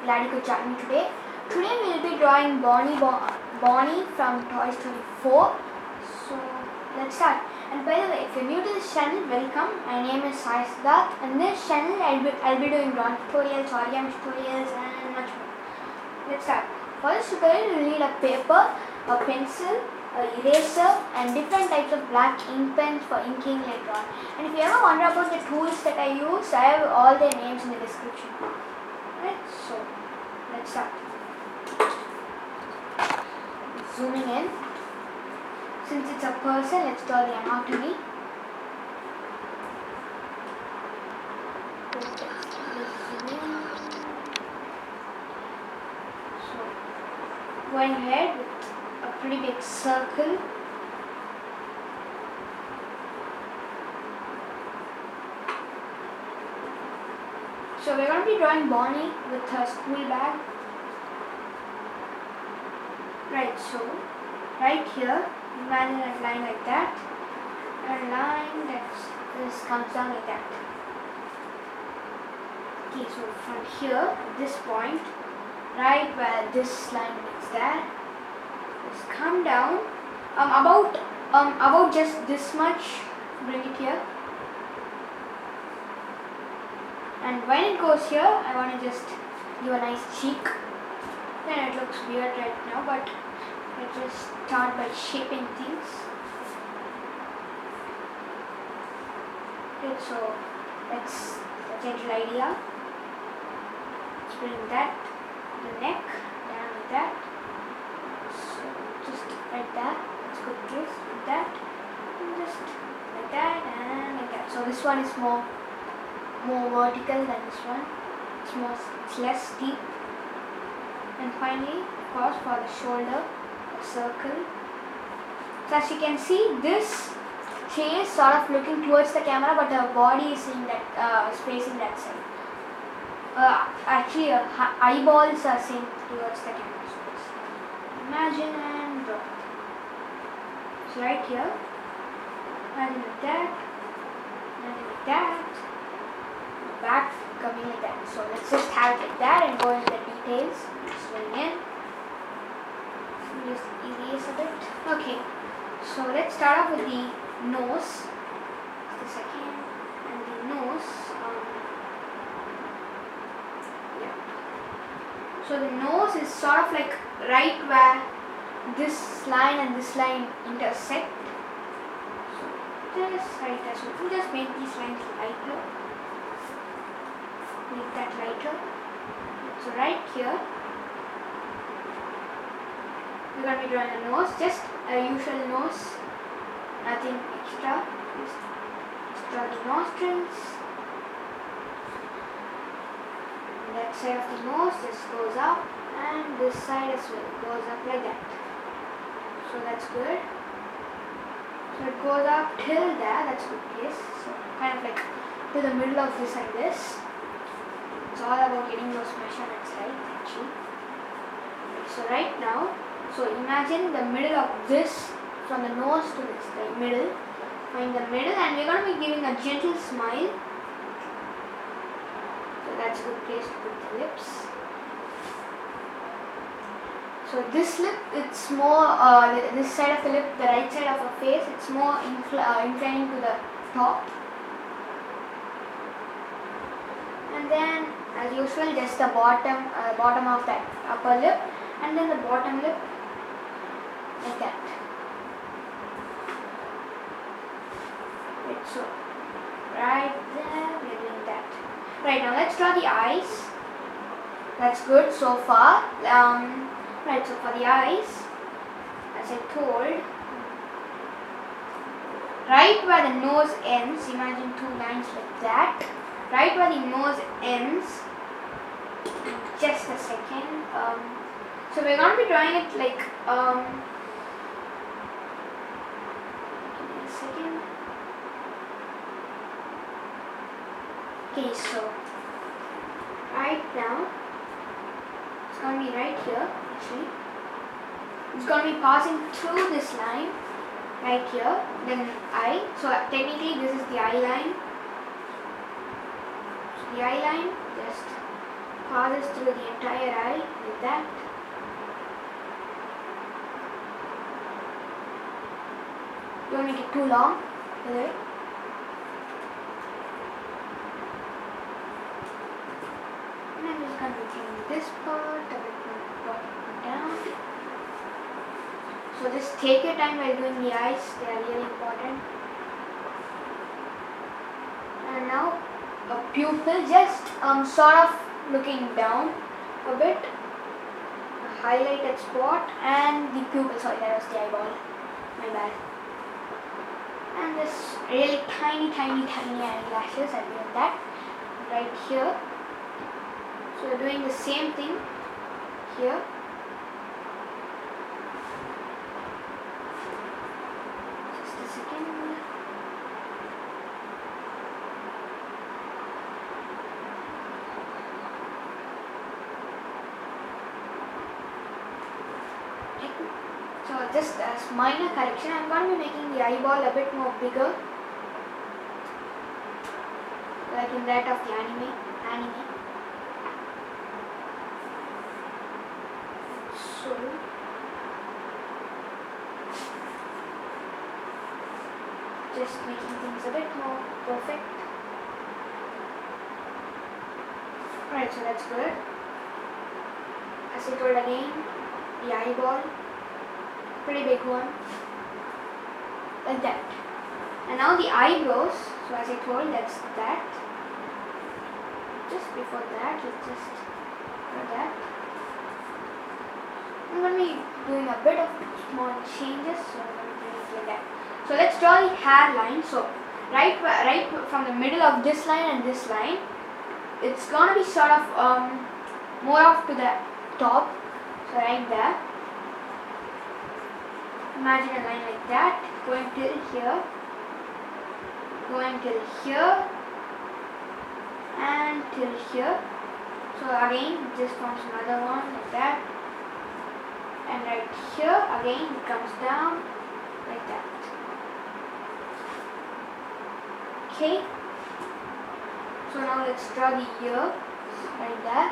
glad you could join me today. Today we will be drawing Bonnie from Toy Story 4. So let's start. And by the way, if you're new to this channel, welcome. My name is Sai Siddharth. In this channel, I'll be doing drawing tutorials, origami tutorials, and much more. Let's start. For this tutorial, you'll need a paper, a pencil, an eraser, and different types of black ink pens for inking later on. And if you ever wonder about the tools that I use, I have all their names in the description. Right, so let's start. Zooming in. Since it's a person, let's draw the anatomy. So, going ahead with a pretty big circle. So we're going to be drawing Bonnie with her school bag. Right, so right here, imagine a line like that, and a line that this comes down like that. Okay, so from here, this point, right where this line is there, just come down, about just this much, bring it here. And when it goes here, I want to just give a nice cheek. Then it looks weird right now, but let's just start by shaping things. Okay, so that's the general idea. Let's bring that, the neck, down like that. So just like that. Let's go to this, like that, and just like that and like that. So this one is more vertical than this one. It's less steep. And finally, of course, for the shoulder, a circle. So as you can see, this she is sort of looking towards the camera, but her body is facing that side. Actually, her eyeballs are seen towards the camera. So let's imagine and draw. So right here, imagine like that, imagine like that. Back coming like that. So let's just have it like that and go into the details. Swing in. Just erase a bit. Okay. So let's start off with the nose. Just a second. And the nose. Yeah. So the nose is sort of like right where this line and this line intersect. So just right there. So we just make these lines lighter. Make that lighter. So right here, we're going to be drawing a nose, just a usual nose, nothing extra. Just draw the nostrils. And that side of the nose just goes up, and this side as well goes up like that. So that's good. So it goes up till there, that's good place. So kind of like to the middle of this and this. It's all about getting those measurements right, actually. So right now, so imagine the middle of this, from the nose to this, the middle. Find the middle, and we're going to be giving a gentle smile. So that's a good place to put the lips. So this lip, it's more, this side of the lip, the right side of her face, it's more inclining to the top. And then, as usual, just the bottom of that upper lip, and then the bottom lip, like that. Right, so right there, we're doing that. Right, now let's draw the eyes. That's good so far. Right, so for the eyes, as I told, right where the nose ends, imagine two lines like that. Right where the nose ends, just a second. So we're going to be drawing it like, give me a second. Okay, so right now, it's going to be right here, actually. It's going to be passing through this line, right here, then eye. So technically this is the eye line. The eye line, just passes through the entire eye like that. Don't make it too long, by the way. And I'm just going to be cleaning this part a bit more down. So just take your time while doing the eyes, they are really important. And now a pupil, just sort of looking down a bit, a highlighted spot, and the pupil, sorry, that was the eyeball, my bad. And this really tiny eyelashes, I'm doing that right here. So we're doing the same thing here. Just a second. So just as minor correction, I'm going to be making the eyeball a bit more bigger, like in that of the anime. So just making things a bit more perfect. Alright, so that's good. As I told again, the eyeball, pretty big one, like that. And now the eyebrows, so as I told, that's that. Just before that, let's just do that. I'm going to be doing a bit of small changes, so I'm going to do it like that. So let's draw the hairline. So right from the middle of this line and this line, it's going to be sort of more off to the top. So right there. Imagine a line like that, going till here, and till here. So again, just forms another one like that. And right here, again, it comes down like that. Okay. So now let's draw the ear right there.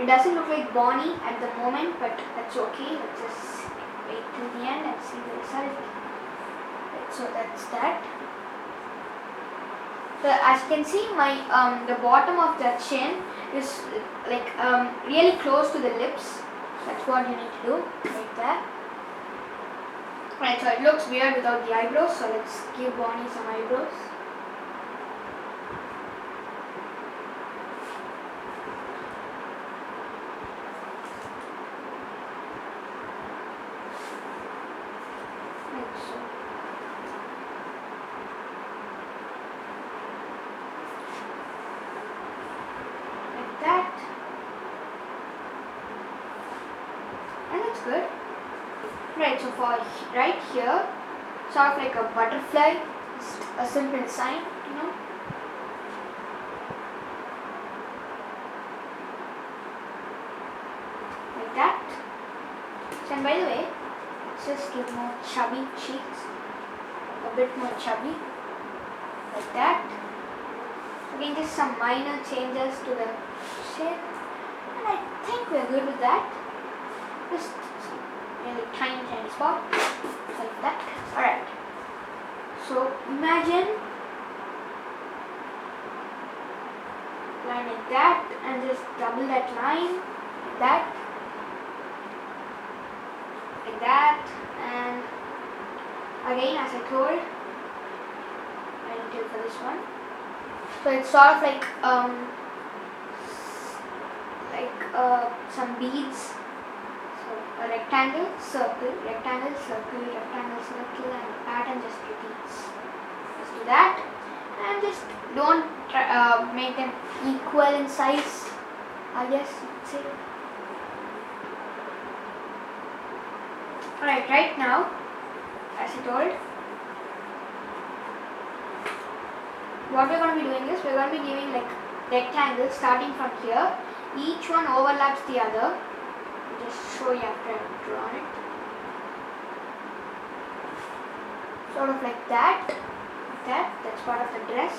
It doesn't look like Bonnie at the moment, but that's okay. Let's just wait till the end and see the result. Right, so that's that. So as you can see, my the bottom of the chin is like really close to the lips. That's what you need to do, like that. Right, so it looks weird without the eyebrows. So let's give Bonnie some eyebrows. Good. Right, so for right here, sort of like a butterfly, just a simple sign, you know. Like that. So, and by the way, let's just give more chubby cheeks, a bit more chubby, like that. Again, just some minor changes to the shape, and I think we're good with that. Just really tiny spot like that. Alright, so imagine line like that and just double that line like that, and again, as I told, I did for this one. So it's sort of like some beads. A rectangle, circle, rectangle, circle, rectangle, circle, and the pattern just repeats. Just do that, and just don't make them equal in size, I guess you could say. Alright, right now, as I told, what we're going to be doing is, we're going to be giving like rectangles starting from here. Each one overlaps the other. Just show you after I've drawn it. Sort of like that. That's part of the dress.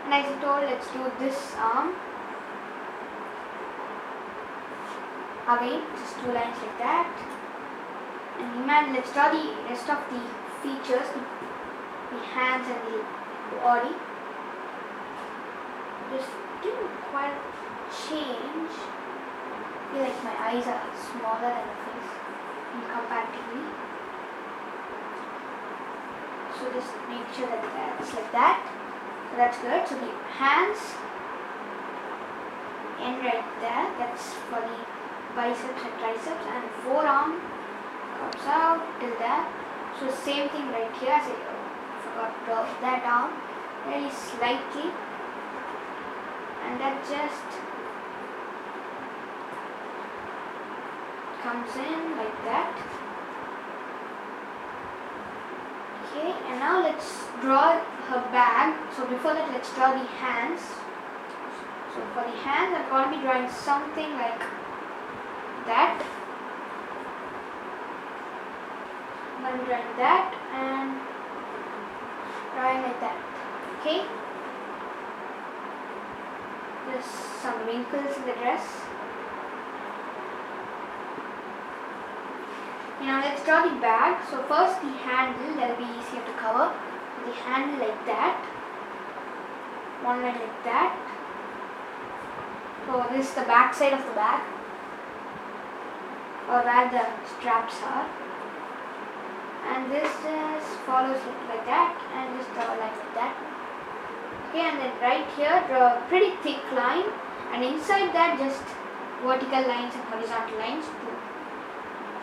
And as I told, let's do this arm. Again, just 2 lines like that. And imagine, let's draw the rest of the features, the hands and the body. Just didn't quite change. I feel like my eyes are smaller than the face comparatively. So just make sure that that's like that. So that's good. So the hands end right there. That's for the biceps and triceps, and forearm comes out till there. So same thing right here. As I forgot to draw that down very slightly, and that just comes in like that. Okay, and now let's draw her bag. So before that, let's draw the hands. So for the hands, I'm going to be drawing something like that. I'm going to be drawing that and drawing like that. Okay. There's some wrinkles in the dress. Now let's draw the bag. So first the handle, that will be easier to cover. The handle like that. One line like that. So this is the back side of the bag, or where the straps are. And this just follows it like that, and just draw a line like that. Okay, and then right here draw a pretty thick line, and inside that just vertical lines and horizontal lines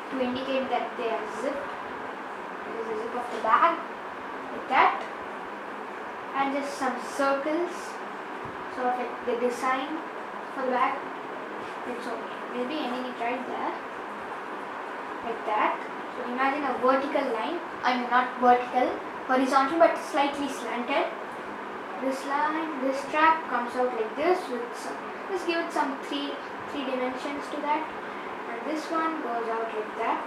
to indicate that they are zipped. This is the zip of the bag, like that. And just some circles, sort of like the design for the bag. It's okay. Maybe anything right there, like that. So imagine a vertical line. I mean not vertical, horizontal, but slightly slanted. This line, this strap comes out like this with some. Just give it some three dimensions to that. And this one goes out like that.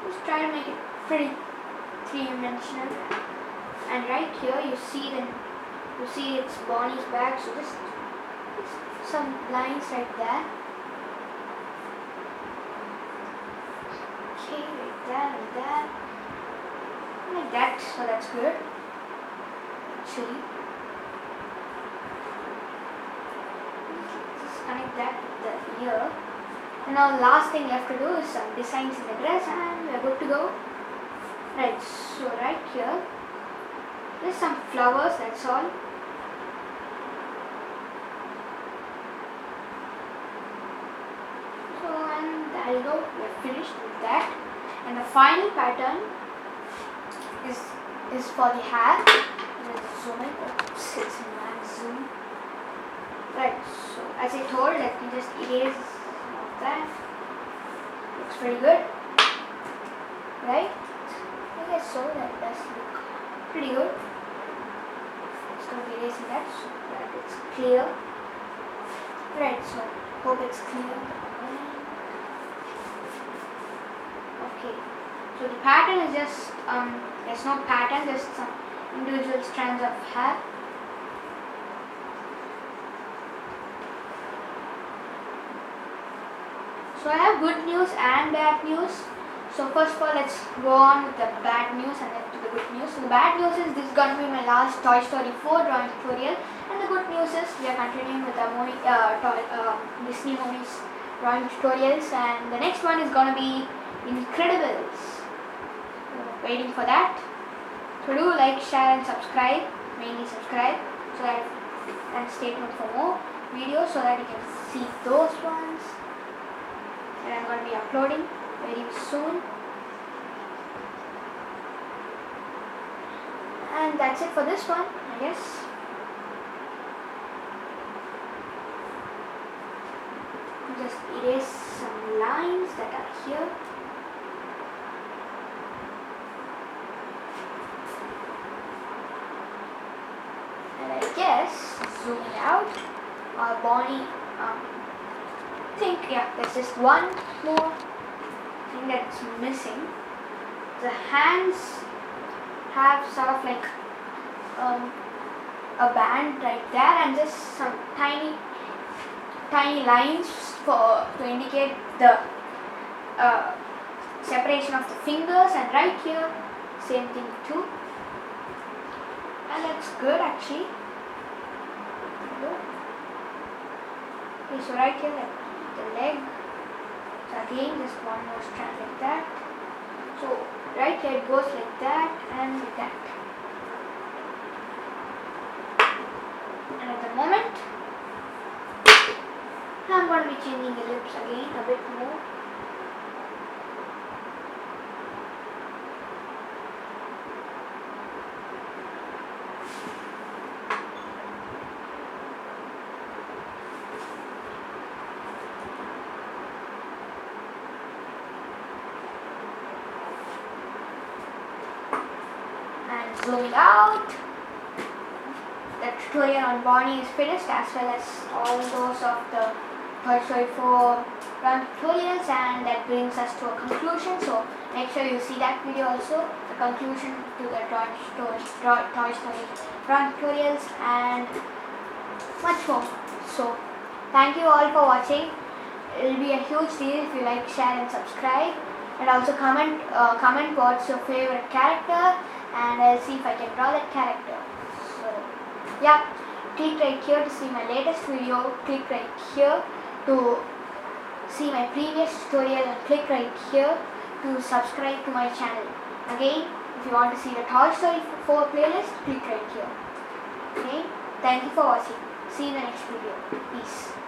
Just try to make it pretty three-dimensional. And right here you see its Bonnie's bag. So just some lines right there. Okay, like that, like that. So that's good. Actually, just connect that with the ear. And now last thing left to do is some designs in the dress, and we're good to go. Right, so right here, there's some flowers, that's all. So, and there you go, we're finished with that. And the final pattern is for the hair. Let's zoom in. Oops, it's in my zoom. Right, so as I told, let me just erase some of that. Looks pretty good. Right? I guess so, that does look pretty good. Just going to be erasing that so that it's clear. Right, so hope it's clear. Okay, so the pattern is just, there's no pattern, just some individual strands of hair. So I have good news and bad news. So first of all, let's go on with the bad news and then to the good news. So the bad news is this is going to be my last Toy Story 4 drawing tutorial, and the good news is we are continuing with our movie, Disney movies drawing tutorials, and the next one is going to be Incredibles. So waiting for that. So do like, share and subscribe, mainly subscribe, so that, and stay tuned for more videos so that you can see those ones that I'm going to be uploading very soon. And that's it for this one, I guess. Just erase some lines that are here. And I guess, zooming out, our Bonnie, I think, yeah, there's just one more thing that's missing. The hands have sort of like a band right there, and just some tiny lines to indicate the separation of the fingers, and right here same thing too, and that's good actually. Okay, so right here like the leg, so again just one more strand like that. So right here it goes like that and like that, and at the moment I'm going to be changing the lips again a bit more. And zooming out, the tutorial on Bonnie is finished, as well as all those of the Toy Story 4 run tutorials, and that brings us to a conclusion. So make sure you see that video also, the conclusion to the Toy Story run tutorials and much more. So thank you all for watching. It will be a huge deal if you like, share and subscribe, and also comment what's your favorite character, and I'll see if I can draw that character. So yeah, click right here to see my latest video, click right here to see my previous tutorial, and click right here to subscribe to my channel. Again, if you want to see the Toy Story 4 playlist, click right here. Okay, thank you for watching. See you in the next video. Peace.